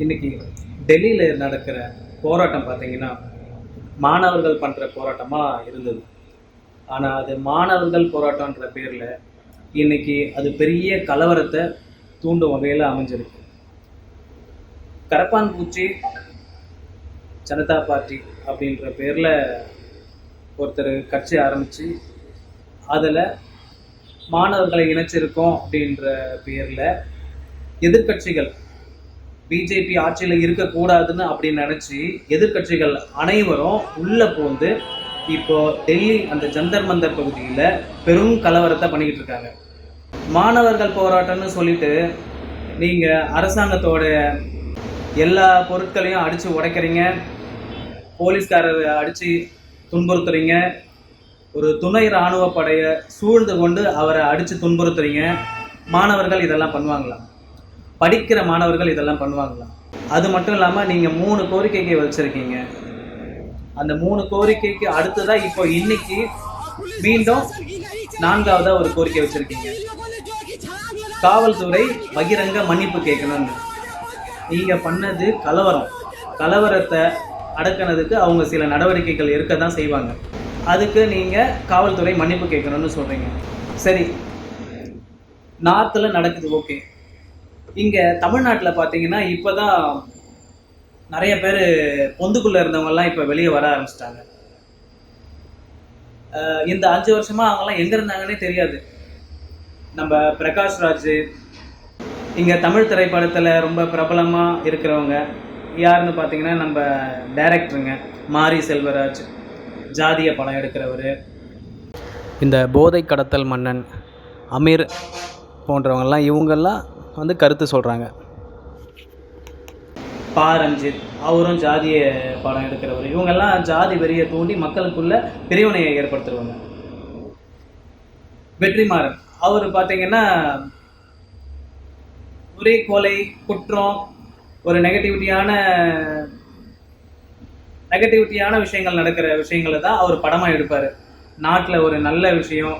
இன்னைக்கு டெல்லியில் நடக்கிற போராட்டம் பார்த்தீங்கன்னா மாணவர்கள் பண்ணுற போராட்டமாக இருந்தது. ஆனால் அது மாணவர்கள் போராட்டன்ற பேரில் இன்னைக்கு அது பெரிய கலவரத்தை தூண்டும் வகையில் அமைஞ்சிருக்கு. கரப்பான்பூச்சி ஜனதா பார்ட்டி அப்படின்ற பேரில் ஒருத்தர் கட்சி ஆரம்பித்து அதில் மாணவர்களை இணைச்சிருக்கோம் அப்படின்ற பேரில் எதிர்கட்சிகள் பிஜேபி ஆட்சியில் இருக்கக்கூடாதுன்னு அப்படின்னு நினச்சி எதிர்கட்சிகள் அனைவரும் உள்ளே போந்து இப்போ டெல்லி அந்த ஜந்தர் மந்தர் பகுதியில் பெரும் கலவரத்தை பண்ணிக்கிட்டு இருக்காங்க. மாணவர்கள் போராட்டம்னு சொல்லிட்டு நீங்கள் அரசாங்கத்தோட எல்லா பொருட்களையும் அடித்து உடைக்கிறீங்க, போலீஸ்காரரை அடித்து துன்புறுத்துறீங்க, ஒரு துணை இராணுவ படையை சூழ்ந்து கொண்டு அவரை அடித்து துன்புறுத்துறீங்க. மாணவர்கள் இதெல்லாம் பண்ணுவாங்களா? படிக்கிற மாணவர்கள் இதெல்லாம் பண்ணுவாங்களா? அது மட்டும் இல்லாமல் நீங்கள் 3 கோரிக்கைக்கு வச்சுருக்கீங்க. அந்த 3 கோரிக்கைக்கு அடுத்ததாக இப்போ இன்னைக்கு மீண்டும் 4ஆவதாக ஒரு கோரிக்கை வச்சுருக்கீங்க. காவல்துறை பகிரங்க மன்னிப்பு கேட்கணும்னு. நீங்கள் பண்ணது கலவரத்தை அடக்கினதுக்கு அவங்க சில நடவடிக்கைகள் இருக்க தான் செய்வாங்க. அதுக்கு நீங்கள் காவல்துறை மன்னிப்பு கேட்கணும்னு சொல்கிறீங்க. சரி, நார்த்தில் நடக்குது, ஓகே. இங்கே தமிழ்நாட்டில் பார்த்தீங்கன்னா இப்போ தான் நிறைய பேர் பொந்துக்குள்ளே இருந்தவங்கெல்லாம் இப்போ வெளியே வர ஆரம்பிச்சிட்டாங்க. இந்த 5 வருஷமாக அவங்கெல்லாம் எங்கே இருந்தாங்கன்னே தெரியாது. நம்ம பிரகாஷ் ராஜ், இங்கே தமிழ் திரைப்படத்தில் ரொம்ப பிரபலமாக இருக்கிறவங்க யாருன்னு பார்த்தீங்கன்னா நம்ம டைரக்டருங்க மாரி செல்வராஜ், ஜாதிய படம் எடுக்கிறவர், இந்த போதை கடத்தல் மன்னன் அமீர் போன்றவங்கெல்லாம் இவங்கெல்லாம் வந்து கருத்து சொல்கிறாங்க. ரஞ்சித் அவரும் ஜாதிய படம் எடுக்கிறவர். இவங்கெல்லாம் ஜாதி வெறியை தூண்டி மக்களுக்குள்ள பிரிவினையை ஏற்படுத்துறவங்க. வெற்றிமாறன் அவர் பார்த்தீங்கன்னா ஒரே கொலை குற்றம், ஒரு நெகட்டிவிட்டியான விஷயங்கள் நடக்கிற விஷயங்களை தான் அவர் படமாக எடுப்பார். நாட்டில் ஒரு நல்ல விஷயம்,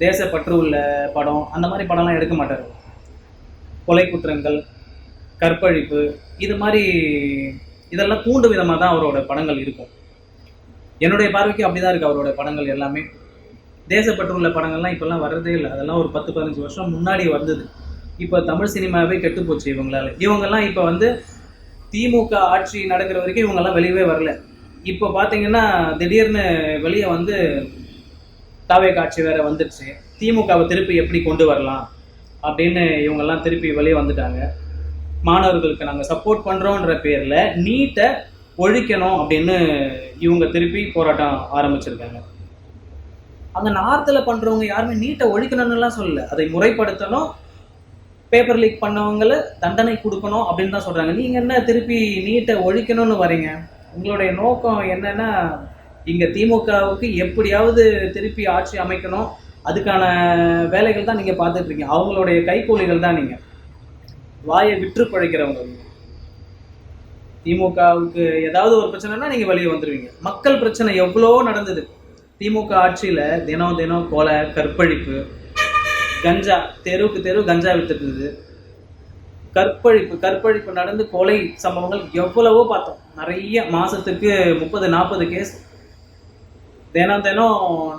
தேசப்பற்று உள்ள படம், அந்த மாதிரி படம்லாம் எடுக்க மாட்டார். கொலை குற்றங்கள், கற்பழிப்பு, இது மாதிரி இதெல்லாம் தூண்டு விதமாக தான் அவரோட படங்கள் இருக்கும். என்னுடைய பார்வைக்கு அப்படி தான் இருக்குது அவரோட படங்கள் எல்லாமே. தேசப்பற்று உள்ள படங்கள்லாம் இப்போல்லாம் வர்றதே இல்லை. அதெல்லாம் ஒரு 10-15 வருஷம் முன்னாடி வந்தது. இப்போ தமிழ் சினிமாவே கெட்டுப்போச்சு இவங்களால. இவங்கெல்லாம் இப்போ வந்து திமுக ஆட்சி நடக்கிற வரைக்கும் இவங்கெல்லாம் வெளியவே வரல. இப்போ பார்த்தீங்கன்னா திடீர்னு வெளியே வந்து தாவே காட்சி வேற வந்துடுச்சு. திமுகவை திருப்பி எப்படி கொண்டு வரலாம் அப்படின்னு இவங்கெல்லாம் திருப்பி வெளியே வந்துட்டாங்க. மாணவர்களுக்கு நாங்கள் சப்போர்ட் பண்ணுறோன்ற பேரில் நீட்டை ஒழிக்கணும் அப்படின்னு இவங்க திருப்பி போராட்டம் ஆரம்பிச்சிருக்காங்க. அங்கே நார்த்தில் பண்ணுறவங்க யாருமே நீட்டை ஒழிக்கணும்னுலாம் சொல்லலை, அதை முறைப்படுத்தணும், பேப்பர் லீக் பண்ணவங்களை தண்டனை கொடுக்கணும் அப்படின்னு தான் சொல்கிறாங்க. நீங்கள் என்ன திருப்பி நீட்டை ஒழிக்கணும்னு வரீங்க? உங்களுடைய நோக்கம் என்னன்னா இங்கே திமுகவுக்கு எப்படியாவது திருப்பி ஆட்சி அமைக்கணும், அதுக்கான வேலைகள் தான் நீங்கள் பார்த்துட்ருக்கீங்க. அவங்களுடைய கைக்கூலிகள் தான் நீங்கள். வாயை விற்று பழைக்கிறவங்க. திமுகவுக்கு ஏதாவது ஒரு பிரச்சனைனா நீங்கள் வெளியே வந்துடுவீங்க. மக்கள் பிரச்சனை எவ்வளோ நடந்தது திமுக ஆட்சியில். தினம் கொலை, கற்பழிப்பு, கஞ்சா, தெருவுக்கு தெரு கஞ்சா வித்துட்டு இருந்தது. கற்பழிப்பு நடந்து கொலை சம்பவங்கள் எவ்வளவோ பார்த்தோம். நிறைய மாதத்துக்கு 30-40 கேஸ் தினம்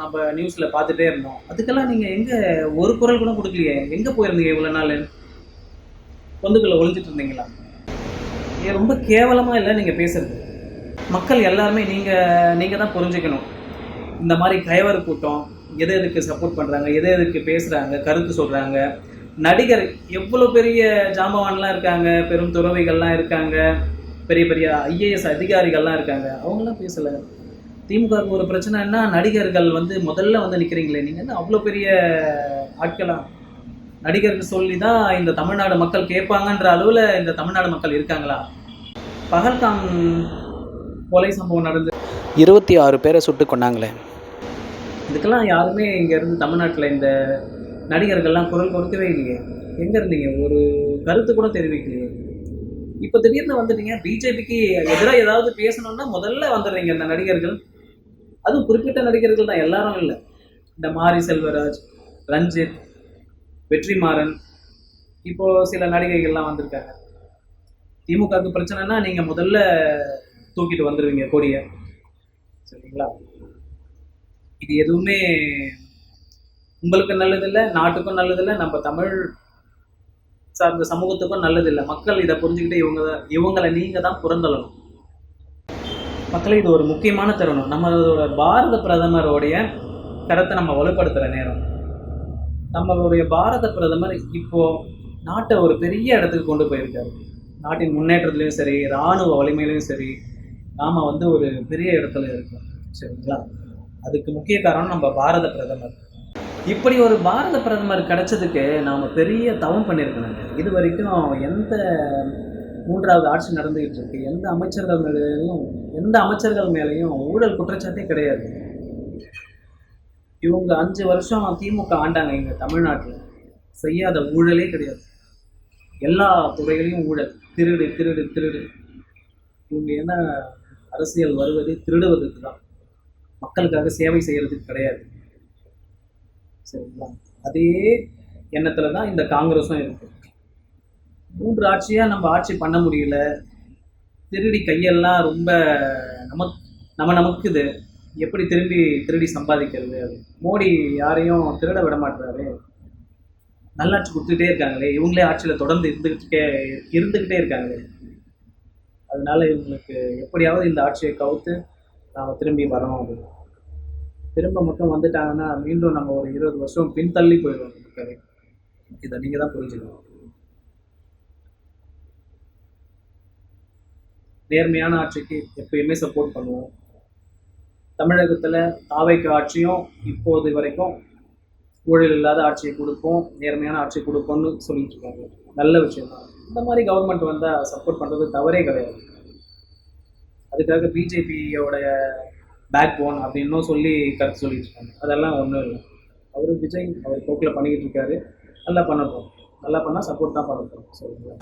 நம்ம நியூஸில் பார்த்துட்டே இருந்தோம். அதுக்கெல்லாம் நீங்கள் எங்கே ஒரு குரல் கூட கொடுக்கலையே? எங்கே போயிருந்தீங்க இவ்வளோ நாள்? பொந்துக்குள்ளே ஒழிஞ்சிட்டு இருந்தீங்களா? ஏன் ரொம்ப கேவலமாக இல்லை நீங்கள் பேசுறது? மக்கள் எல்லாருமே நீங்கள் தான் புரிஞ்சுக்கணும். இந்த மாதிரி கயவர் கூட்டம் எதுக்கு சப்போர்ட் பண்ணுறாங்க, எதுக்கு பேசுகிறாங்க, கருத்து சொல்கிறாங்க. நடிகர் எவ்வளோ பெரிய ஜாம்பவான்லாம் இருக்காங்க, பெரும் துறவிகள்லாம் இருக்காங்க, பெரிய IAS அதிகாரிகள்லாம் இருக்காங்க, அவங்களாம் பேசலை. திமுகவுக்கு ஒரு பிரச்சனைன்னா நடிகர்கள் வந்து முதல்ல வந்து நிற்கிறீங்களே, நீங்கள் வந்து அவ்வளோ பெரிய ஆட்களாக நடிகர்கள் சொல்லி தான் இந்த தமிழ்நாடு மக்கள் கேட்பாங்கன்ற அளவில் இந்த தமிழ்நாடு மக்கள் இருக்காங்களா? பகல்காம் கொலை சம்பவம் நடந்து 26 பேரை சுட்டு கொண்டாங்களே, இதுக்கெல்லாம் யாருமே இங்கேருந்து தமிழ்நாட்டில் இந்த நடிகர்கள்லாம் குரல் கொடுக்கவே இல்லையே. எங்கே இருந்தீங்க? ஒரு கருத்து கூட தெரிவிக்கலையே. இப்போ திடீர்னு வந்துட்டீங்க. பிஜேபிக்கு எதிராக ஏதாவது பேசணும்னா முதல்ல வந்துடுறீங்க இந்த நடிகர்கள். அதுவும் குறிப்பிட்ட நடிகர்கள் தான், எல்லாரும் இல்லை. இந்த மாரி செல்வராஜ், ரஞ்சித், வெற்றிமாறன், இப்போது சில நடிகைகள்லாம் வந்திருக்காங்க. திமுகவுக்கு பிரச்சனைனா நீங்க முதல்ல தூக்கிட்டு வந்துருவீங்க கொடியை, சரிங்களா? இது எதுவுமே உங்களுக்கு நல்லதில்லை, நாட்டுக்கும் நல்லதில்லை, நம்ம தமிழ் சார்ந்த சமூகத்துக்கும் நல்லதில்லை. மக்கள் இதை புரிஞ்சுக்கிட்டு இவங்களை நீங்க தான் புறந்தள்ளணும். மக்களே, இது ஒரு முக்கியமான தருணம். நம்மளோட பாரத பிரதமருடைய கருத்தை நம்ம வலுப்படுத்துகிற நேரம். நம்மளுடைய பாரத பிரதமர் இப்போ நாட்டை ஒரு பெரிய இடத்துக்கு கொண்டு போயிருக்காரு. நாட்டின் முன்னேற்றத்துலையும் சரி, இராணுவ வலிமையிலையும் சரி, நாம் வந்து ஒரு பெரிய இடத்துல இருக்கோம், சரிங்களா? அதுக்கு முக்கிய காரணம் நம்ம பாரத பிரதமர். இப்படி ஒரு பாரத பிரதமர் கிடைச்சதுக்கு நாம் பெரிய தவம் பண்ணியிருக்கணுங்க. இது வரைக்கும் எந்த மூன்றாவது ஆட்சி நடந்துகிட்டு இருக்கு, எந்த அமைச்சர்கள் மேலேயும் ஊழல் குற்றச்சாட்டே கிடையாது. இவங்க 5 வருஷம் திமுக ஆண்டாங்க இங்கே தமிழ்நாட்டில், செய்யாத ஊழலே கிடையாது. எல்லா துறைகளையும் ஊழல், திருடு திருடு திருடு. இவங்க என்ன அரசியல் வருவது திருடுவதற்கு தான், மக்களுக்காக சேவை செய்கிறதுக்கு கிடையாது, சரிங்களா? அதே எண்ணத்தில் தான் இந்த காங்கிரஸும் இருக்கு. 3 ஆட்சியாக நம்ம ஆட்சி பண்ண முடியல, திருடி கையெல்லாம் ரொம்ப நமக்குது. எப்படி திருடி சம்பாதிக்கிறது? மோடி யாரையும் திருட விட மாட்டுறாரு, நல்லாட்சி கொடுத்துக்கிட்டே இருக்காங்களே, இவங்களே ஆட்சியில் தொடர்ந்து இருந்துக்கிட்டே இருக்காங்களே. அதனால இவங்களுக்கு எப்படியாவது இந்த ஆட்சியை கவுத்து நாம் திரும்பி வரணும். அப்படின்னு திரும்ப மட்டும் வந்துட்டாங்கன்னா மீண்டும் நம்ம ஒரு 20 வருஷம் பின்தள்ளி போயிடுவோம் மக்களே. இதை நீங்கள் தான் புரிஞ்சுக்கணும். நேர்மையான ஆட்சிக்கு எப்பயுமே சப்போர்ட் பண்ணுவோம். தமிழகத்தில் தாவைக்கு ஆட்சியும் இப்போது வரைக்கும் ஊழல் இல்லாத ஆட்சியை கொடுப்போம், நேர்மையான ஆட்சியை கொடுப்போம்னு சொல்லிட்டு இருக்காங்க. நல்ல விஷயம் தான். இந்த மாதிரி கவர்மெண்ட் வந்தால் சப்போர்ட் பண்ணுறது தவறே கிடையாது. அதுக்காக பிஜேபியோட பேக் போன் அப்படின்னும் சொல்லி கருத்து சொல்லிட்டு இருக்காங்க. அதெல்லாம் ஒன்றும் இல்லை. விஜய் அவர் போக்கில் பண்ணிக்கிட்டு இருக்காரு. நல்லா பண்ணட்டும், நல்லா பண்ணால் சப்போர்ட் தான் பண்ணட்டும், சரிங்களா?